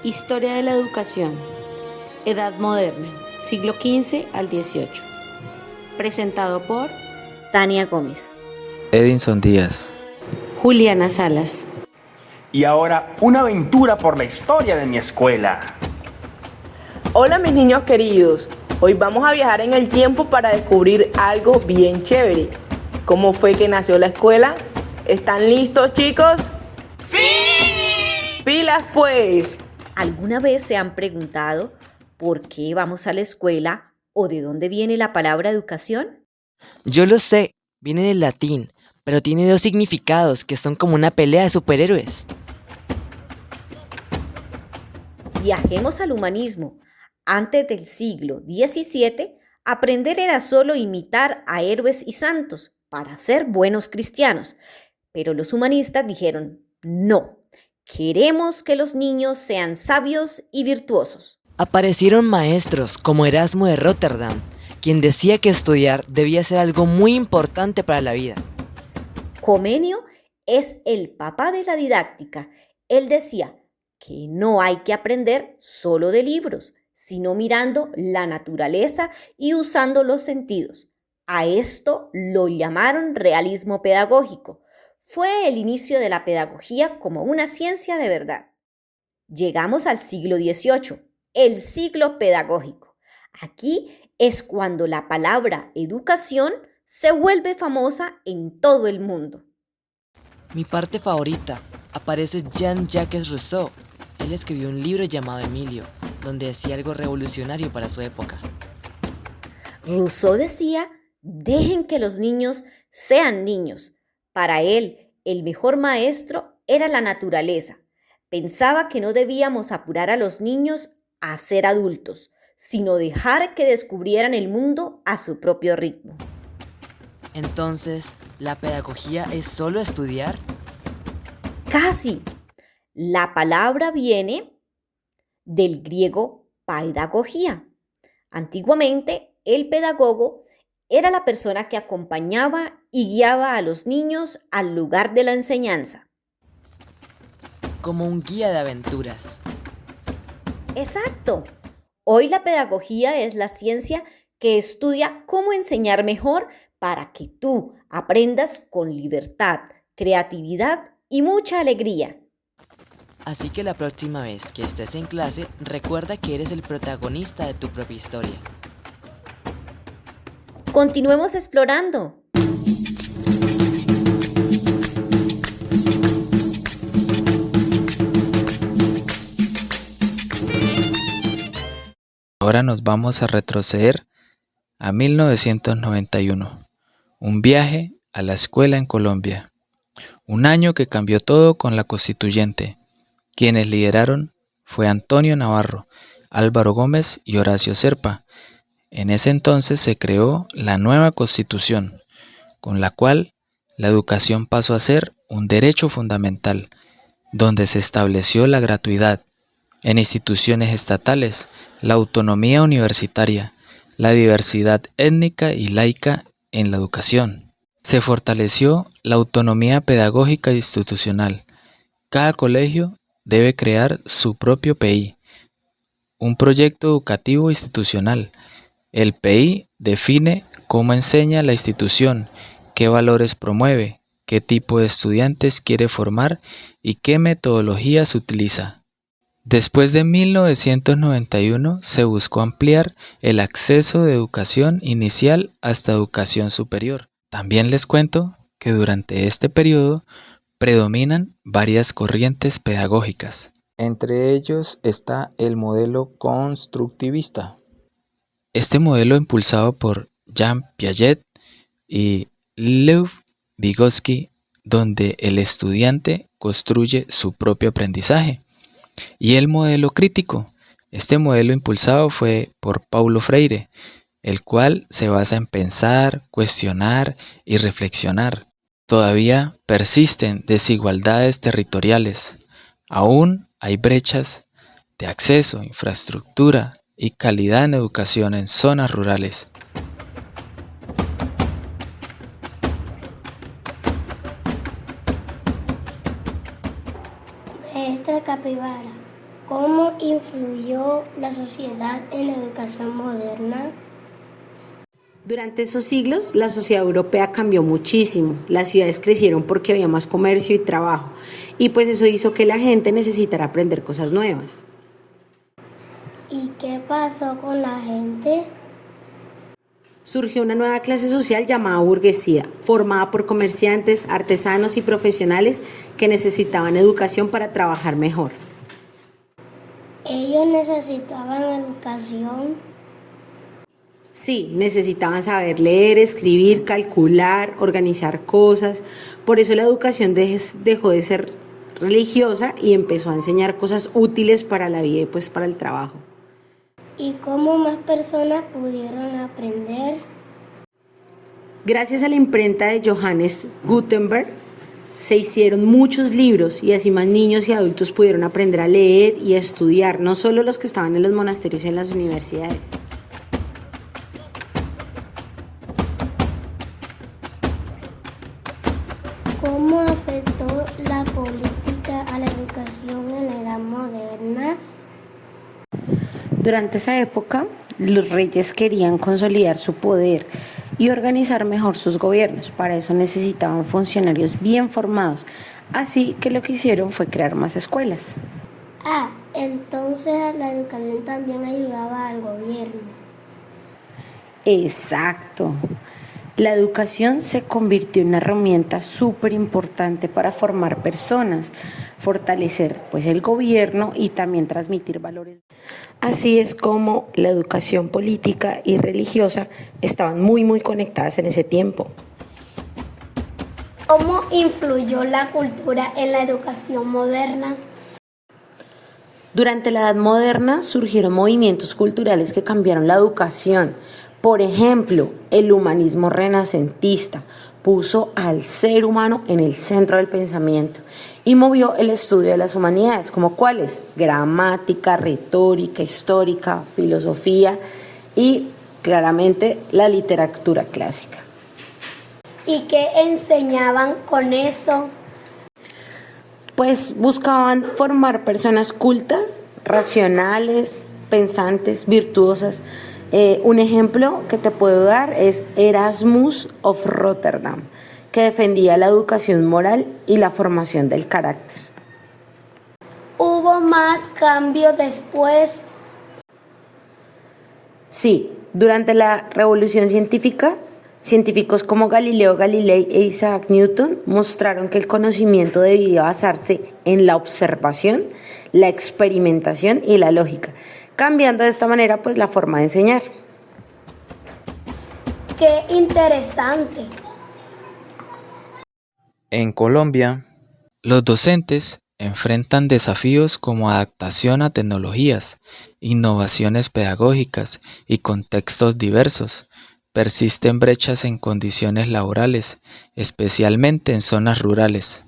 Historia de la educación. Edad moderna, siglo XV al XVIII. Presentado por Tania Gómez, Edinson Díaz, Juliana Salas. Y ahora, una aventura por la historia de mi escuela. Hola mis niños queridos, hoy vamos a viajar en el tiempo para descubrir algo bien chévere. ¿Cómo fue que nació la escuela? ¿Están listos, chicos? ¡Sí! ¡Pilas pues! ¿alguna vez se han preguntado por qué vamos a la escuela o de dónde viene la palabra educación? Yo lo sé, viene del latín, pero tiene dos significados que son como una pelea de superhéroes. Viajemos al humanismo. Antes del siglo XVII, aprender era solo imitar a héroes y santos para ser buenos cristianos. Pero los humanistas dijeron, no, queremos que los niños sean sabios y virtuosos. Aparecieron maestros como Erasmo de Rotterdam, quien decía que estudiar debía ser algo muy importante para la vida. Comenio es el papá de la didáctica. Él decía que no hay que aprender solo de libros, sino mirando la naturaleza y usando los sentidos. A esto lo llamaron realismo pedagógico. Fue el inicio de la pedagogía como una ciencia de verdad. Llegamos al siglo XVIII, el siglo pedagógico. Aquí es cuando la palabra educación se vuelve famosa en todo el mundo. Mi parte favorita, aparece Jean-Jacques Rousseau. Él escribió un libro llamado Emilio, donde decía algo revolucionario para su época. Rousseau decía, dejen que los niños sean niños. Para él, el mejor maestro era la naturaleza. Pensaba que no debíamos apurar a los niños a ser adultos, sino dejar que descubrieran el mundo a su propio ritmo. Entonces, ¿la pedagogía es solo estudiar? Casi. La palabra viene del griego pedagogía. Antiguamente, el pedagogo era la persona que acompañaba y guiaba a los niños al lugar de la enseñanza. Como un guía de aventuras. Exacto. Hoy la pedagogía es la ciencia que estudia cómo enseñar mejor para que tú aprendas con libertad, creatividad y mucha alegría. Así que la próxima vez que estés en clase, recuerda que eres el protagonista de tu propia historia. Continuemos explorando. Ahora nos vamos a retroceder a 1991, un viaje a la escuela en Colombia, un año que cambió todo con la constituyente. Quienes lideraron fue Antonio Navarro, Álvaro Gómez y Horacio Serpa. En ese entonces se creó la nueva Constitución, con la cual la educación pasó a ser un derecho fundamental, donde se estableció la gratuidad en instituciones estatales, la autonomía universitaria, la diversidad étnica y laica en la educación. Se fortaleció la autonomía pedagógica e institucional. Cada colegio debe crear su propio PI, un proyecto educativo institucional. El PI define cómo enseña la institución, qué valores promueve, qué tipo de estudiantes quiere formar y qué metodologías utiliza. Después de 1991 se buscó ampliar el acceso de educación inicial hasta educación superior. También les cuento que durante este periodo predominan varias corrientes pedagógicas. Entre ellos está el modelo constructivista. Este modelo impulsado por Jean Piaget y Lev Vygotsky, donde el estudiante construye su propio aprendizaje. Y el modelo crítico. Este modelo impulsado fue por Paulo Freire, el cual se basa en pensar, cuestionar y reflexionar. Todavía persisten desigualdades territoriales. Aún hay brechas de acceso, infraestructura y calidad en educación en zonas rurales. Maestra Capibara, ¿Cómo influyó la sociedad en la educación moderna? Durante esos siglos, la sociedad europea cambió muchísimo. Las ciudades crecieron porque había más comercio y trabajo, y pues eso hizo que la gente necesitara aprender cosas nuevas. ¿Y qué pasó con la gente? Surgió una nueva clase social llamada burguesía, formada por comerciantes, artesanos y profesionales que necesitaban educación para trabajar mejor. ¿Ellos necesitaban educación? Sí, necesitaban saber leer, escribir, calcular, organizar cosas. Por eso la educación dejó de ser religiosa y empezó a enseñar cosas útiles para la vida y pues para el trabajo. ¿Y cómo más personas pudieron aprender? Gracias a la imprenta de Johannes Gutenberg se hicieron muchos libros y así más niños y adultos pudieron aprender a leer y a estudiar, no solo los que estaban en los monasterios y en las universidades. ¿Cómo afectó la política a la educación en la edad moderna? Durante esa época, los reyes querían consolidar su poder y organizar mejor sus gobiernos. Para eso necesitaban funcionarios bien formados, así que lo que hicieron fue crear más escuelas. Entonces la educación también ayudaba al gobierno. Exacto. La educación se convirtió en una herramienta súper importante para formar personas, fortalecer pues el gobierno y también transmitir valores. Así es como la educación política y religiosa estaban muy conectadas en ese tiempo. ¿Cómo influyó la cultura en la educación moderna? Durante la Edad Moderna surgieron movimientos culturales que cambiaron la educación. Por ejemplo, el humanismo renacentista puso al ser humano en el centro del pensamiento y movió el estudio de las humanidades, como cuáles: gramática, retórica, histórica, filosofía y claramente la literatura clásica. ¿Y qué enseñaban con eso? Pues buscaban formar personas cultas, racionales, pensantes, virtuosas. Un ejemplo que te puedo dar es Erasmus of Rotterdam, que defendía la educación moral y la formación del carácter. ¿Hubo más cambio después? Sí, durante la Revolución Científica, científicos como Galileo Galilei e Isaac Newton mostraron que el conocimiento debía basarse en la observación, la experimentación y la lógica, cambiando de esta manera pues la forma de enseñar. ¡Qué interesante! En Colombia, los docentes enfrentan desafíos como adaptación a tecnologías, innovaciones pedagógicas y contextos diversos. Persisten brechas en condiciones laborales, especialmente en zonas rurales.